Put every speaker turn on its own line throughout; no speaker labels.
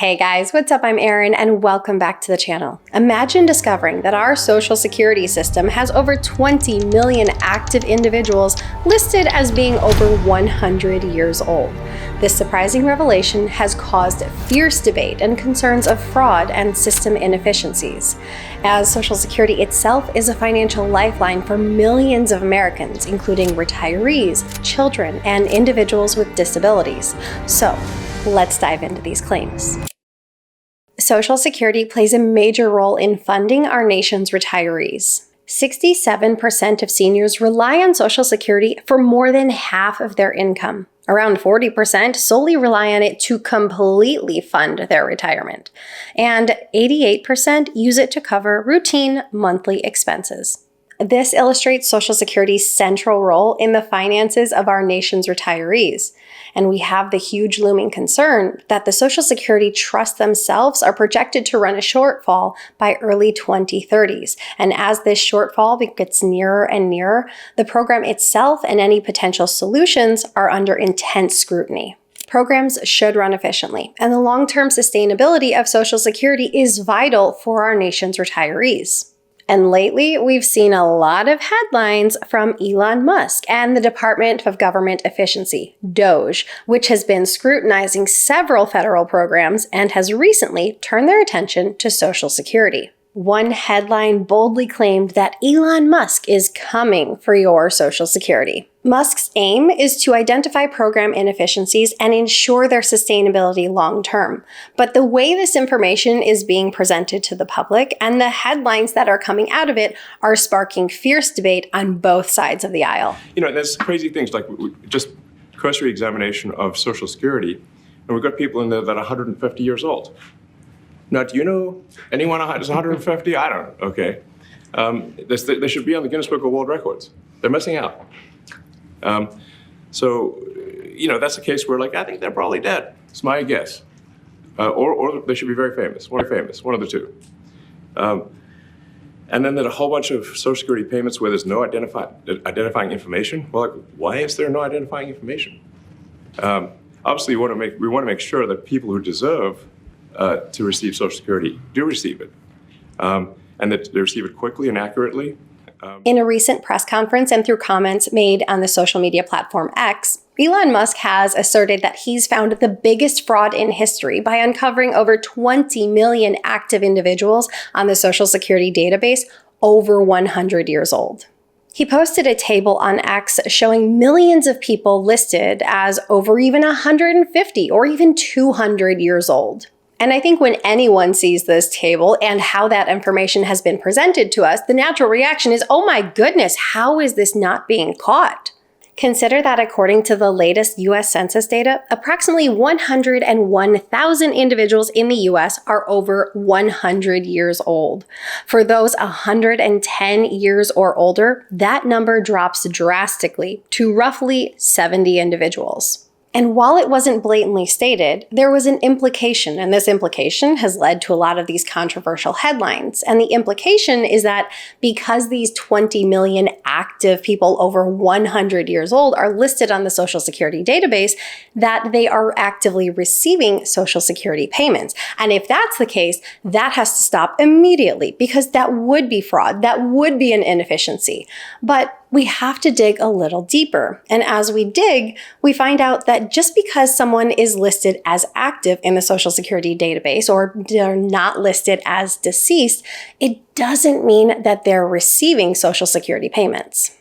Hey guys, what's up? I'm Erin and welcome back to the channel. Imagine discovering that our social security system has over 20 million active individuals listed as being over 100 years old. This surprising revelation has caused fierce debate and concerns of fraud and system inefficiencies, as Social Security itself is a financial lifeline for millions of Americans, including retirees, children, and individuals with disabilities. So, let's dive into these claims. Social Security plays a major role in funding our nation's retirees. 67% of seniors rely on Social Security for more than half of their income. Around 40% solely rely on it to completely fund their retirement. And 88% use it to cover routine monthly expenses. This illustrates Social Security's central role in the finances of our nation's retirees. And we have the huge looming concern that the Social Security trusts themselves are projected to run a shortfall by early 2030s. And as this shortfall gets nearer and nearer, the program itself and any potential solutions are under intense scrutiny. Programs should run efficiently, and the long-term sustainability of Social Security is vital for our nation's retirees. And lately, we've seen a lot of headlines from Elon Musk and the Department of Government Efficiency, DOGE, which has been scrutinizing several federal programs and has recently turned their attention to Social Security. One headline boldly claimed that Elon Musk is coming for your Social Security. Musk's aim is to identify program inefficiencies and ensure their sustainability long term. But the way this information is being presented to the public and the headlines that are coming out of it are sparking fierce debate on both sides of the aisle.
There's crazy things like just cursory examination of Social Security, and we've got people in there that are 150 years old. Now, do you know anyone who's 150? I don't. Okay. They should be on the Guinness Book of World Records. They're missing out. That's a case where, I think they're probably dead. It's my guess. Or they should be very famous, one of the two. And then there's a whole bunch of Social Security payments where there's no identifying information. Well, why is there no identifying information? Obviously, we want to make sure that people who deserve to receive Social Security do receive it, and that they receive it quickly and accurately.
In a recent press conference and through comments made on the social media platform X, Elon Musk has asserted that he's found the biggest fraud in history by uncovering over 20 million active individuals on the Social Security database over 100 years old. He posted a table on X showing millions of people listed as over even 150 or even 200 years old. And I think when anyone sees this table and how that information has been presented to us, the natural reaction is, oh my goodness, how is this not being caught? Consider that according to the latest U.S. Census data, approximately 101,000 individuals in the U.S. are over 100 years old. For those 110 years or older, that number drops drastically to roughly 70 individuals. And while it wasn't blatantly stated, there was an implication, and this implication has led to a lot of these controversial headlines. And the implication is that because these 20 million active people over 100 years old are listed on the Social Security database, that they are actively receiving Social Security payments. And if that's the case, that has to stop immediately, because that would be fraud, that would be an inefficiency. But we have to dig a little deeper. And as we dig, we find out that just because someone is listed as active in the Social Security database or they're not listed as deceased, it doesn't mean that they're receiving Social Security payments.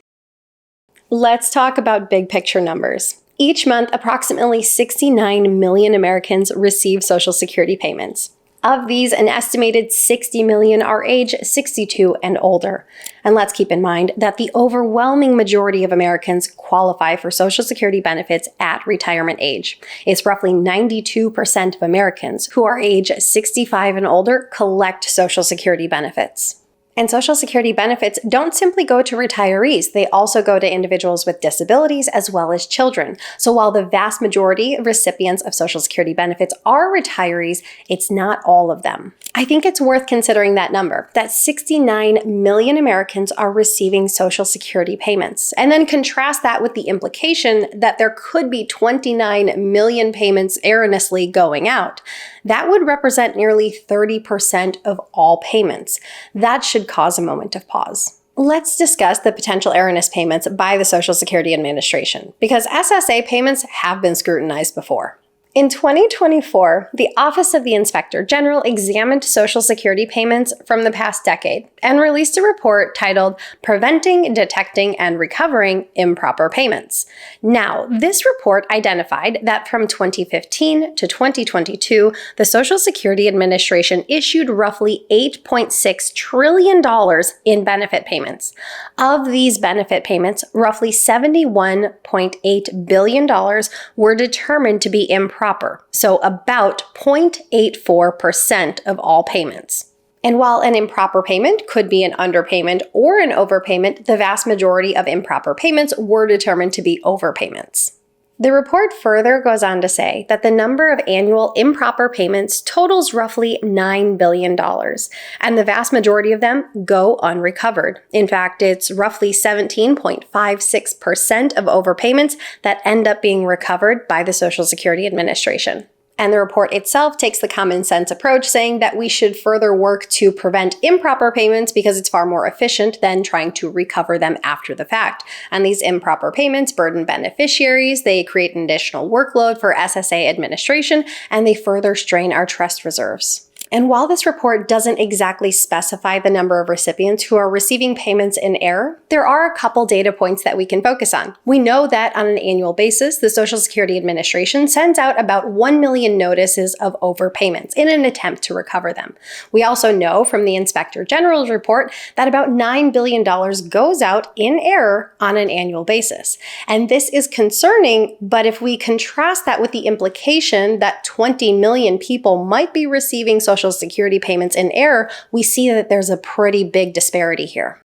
Let's talk about big picture numbers. Each month, approximately 69 million Americans receive Social Security payments. Of these, an estimated 60 million are age 62 and older. And let's keep in mind that the overwhelming majority of Americans qualify for Social Security benefits at retirement age. It's roughly 92% of Americans who are age 65 and older collect Social Security benefits. And Social Security benefits don't simply go to retirees, they also go to individuals with disabilities as well as children. So while the vast majority of recipients of Social Security benefits are retirees, it's not all of them. I think it's worth considering that number, that 69 million Americans are receiving Social Security payments. And then contrast that with the implication that there could be 29 million payments erroneously going out. That would represent nearly 30% of all payments. That should cause a moment of pause. Let's discuss the potential erroneous payments by the Social Security Administration, because SSA payments have been scrutinized before. In 2024, the Office of the Inspector General examined Social Security payments from the past decade and released a report titled Preventing, Detecting, and Recovering Improper Payments. Now, this report identified that from 2015 to 2022, the Social Security Administration issued roughly $8.6 trillion in benefit payments. Of these benefit payments, roughly $71.8 billion were determined to be improper, so about 0.84% of all payments. And while an improper payment could be an underpayment or an overpayment, the vast majority of improper payments were determined to be overpayments. The report further goes on to say that the number of annual improper payments totals roughly $9 billion, and the vast majority of them go unrecovered. In fact, it's roughly 17.56% of overpayments that end up being recovered by the Social Security Administration. And the report itself takes the common sense approach, saying that we should further work to prevent improper payments because it's far more efficient than trying to recover them after the fact. And these improper payments burden beneficiaries, they create an additional workload for SSA administration, and they further strain our trust reserves. And while this report doesn't exactly specify the number of recipients who are receiving payments in error, there are a couple data points that we can focus on. We know that on an annual basis, the Social Security Administration sends out about 1 million notices of overpayments in an attempt to recover them. We also know from the Inspector General's report that about $9 billion goes out in error on an annual basis. And this is concerning, but if we contrast that with the implication that 20 million people might be receiving Social Security payments in error, we see that there's a pretty big disparity here.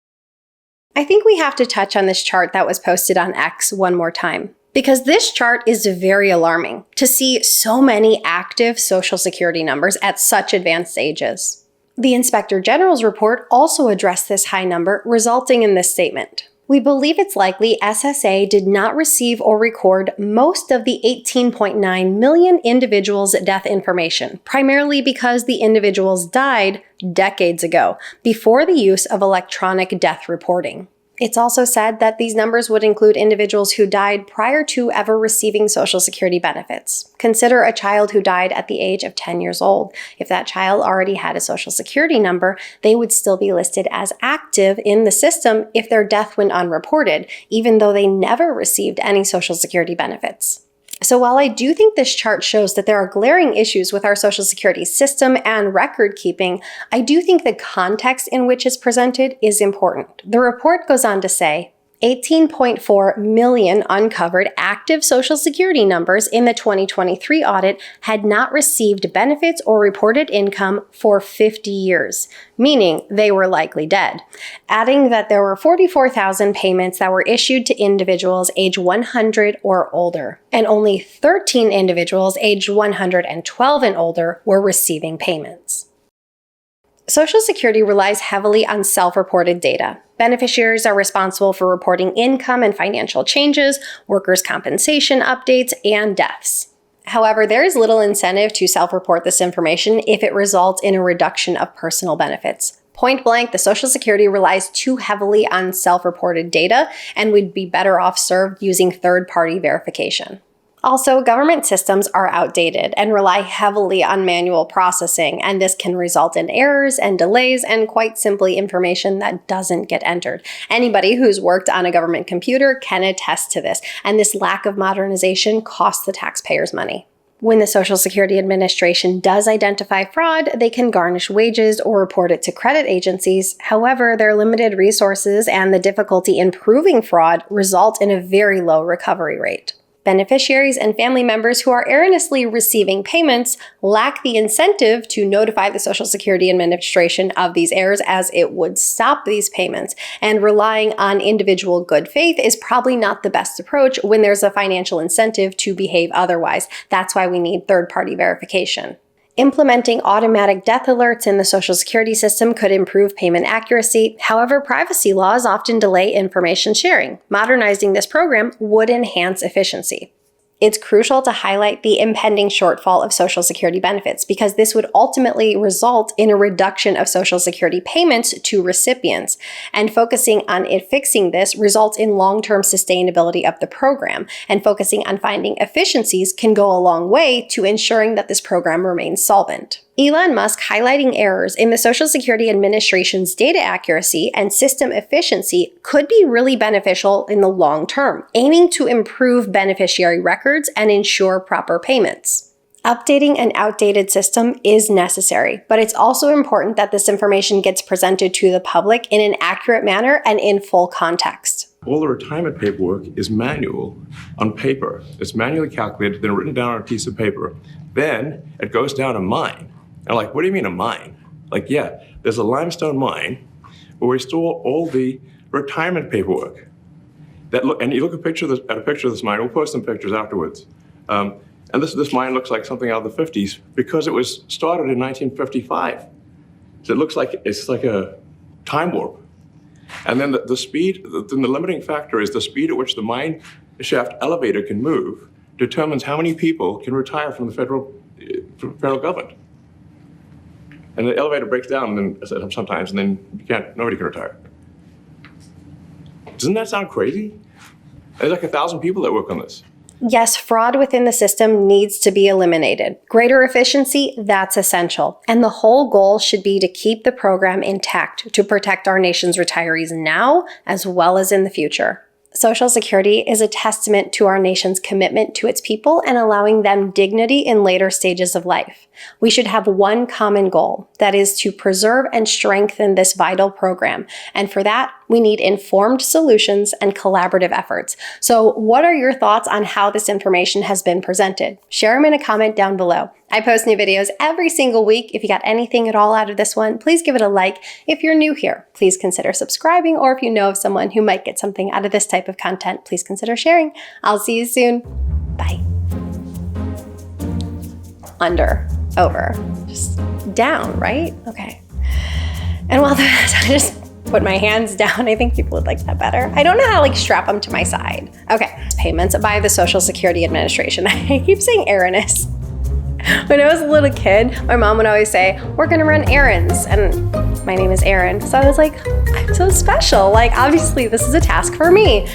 I think we have to touch on this chart that was posted on X one more time, because this chart is very alarming to see so many active Social Security numbers at such advanced ages. The Inspector General's report also addressed this high number, resulting in this statement. We believe it's likely SSA did not receive or record most of the 18.9 million individuals' death information, primarily because the individuals died decades ago, before the use of electronic death reporting. It's also said that these numbers would include individuals who died prior to ever receiving Social Security benefits. Consider a child who died at the age of 10 years old. If that child already had a Social Security number, they would still be listed as active in the system if their death went unreported, even though they never received any Social Security benefits. So while I do think this chart shows that there are glaring issues with our Social Security system and record keeping, I do think the context in which it's presented is important. The report goes on to say, 18.4 million uncovered active Social Security numbers in the 2023 audit had not received benefits or reported income for 50 years, meaning they were likely dead. Adding that there were 44,000 payments that were issued to individuals age 100 or older, and only 13 individuals aged 112 and older were receiving payments. Social Security relies heavily on self-reported data. Beneficiaries are responsible for reporting income and financial changes, workers' compensation updates, and deaths. However, there is little incentive to self-report this information if it results in a reduction of personal benefits. Point blank, the Social Security relies too heavily on self-reported data and would be better off served using third-party verification. Also, government systems are outdated and rely heavily on manual processing, and this can result in errors and delays and quite simply information that doesn't get entered. Anybody who's worked on a government computer can attest to this, and this lack of modernization costs the taxpayers money. When the Social Security Administration does identify fraud, they can garnish wages or report it to credit agencies. However, their limited resources and the difficulty in proving fraud result in a very low recovery rate. Beneficiaries and family members who are erroneously receiving payments lack the incentive to notify the Social Security Administration of these errors, as it would stop these payments. And relying on individual good faith is probably not the best approach when there's a financial incentive to behave otherwise. That's why we need third-party verification. Implementing automatic death alerts in the Social Security system could improve payment accuracy. However, privacy laws often delay information sharing. Modernizing this program would enhance efficiency. It's crucial to highlight the impending shortfall of Social Security benefits because this would ultimately result in a reduction of Social Security payments to recipients. And focusing on fixing this results in long-term sustainability of the program. And focusing on finding efficiencies can go a long way to ensuring that this program remains solvent. Elon Musk highlighting errors in the Social Security Administration's data accuracy and system efficiency could be really beneficial in the long term, aiming to improve beneficiary records and ensure proper payments. Updating an outdated system is necessary, but it's also important that this information gets presented to the public in an accurate manner and in full context.
All the retirement paperwork is manual on paper. It's manually calculated, then written down on a piece of paper. Then it goes down a mine. And like, what do you mean a mine? Like, yeah, there's a limestone mine where we store all the retirement paperwork. And you look at a picture of this mine. We'll post some pictures afterwards. And this mine looks like something out of the 50s because it was started in 1955. So it looks like it's like a time warp. And then the speed, the limiting factor is the speed at which the mine shaft elevator can move determines how many people can retire from the federal government. And the elevator breaks down sometimes, and then nobody can retire. Doesn't that sound crazy? There's like 1,000 people that work on this.
Yes, fraud within the system needs to be eliminated. Greater efficiency, that's essential. And the whole goal should be to keep the program intact to protect our nation's retirees now as well as in the future. Social Security is a testament to our nation's commitment to its people and allowing them dignity in later stages of life. We should have one common goal, that is to preserve and strengthen this vital program. And for that, we need informed solutions and collaborative efforts. So what are your thoughts on how this information has been presented? Share them in a comment down below. I post new videos every single week. If you got anything at all out of this one, please give it a like. If you're new here, please consider subscribing, or if you know of someone who might get something out of this type of content, please consider sharing. I'll see you soon. Bye. Under, over, just down, right? Okay. And while I just put my hands down, I think people would like that better. I don't know how to strap them to my side. Okay. Payments by the Social Security Administration. I keep saying erroneous. When I was a little kid, my mom would always say, we're gonna run errands. And my name is Erin. So I was like, I'm so special. Like, obviously this is a task for me.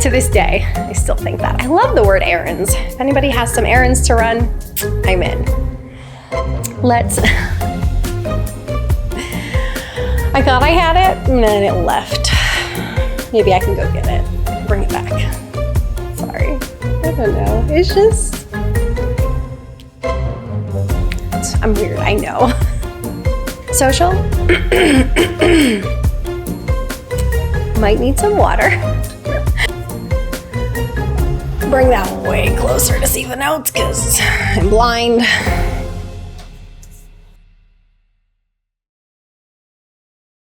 To this day, I still think that. I love the word errands. If anybody has some errands to run, I'm in. I thought I had it, and then it left. Maybe I can go get it, bring it back. Sorry, I don't know. It's just, I'm weird, I know. Social? Might need some water. Bring that way closer to see the notes, because I'm blind.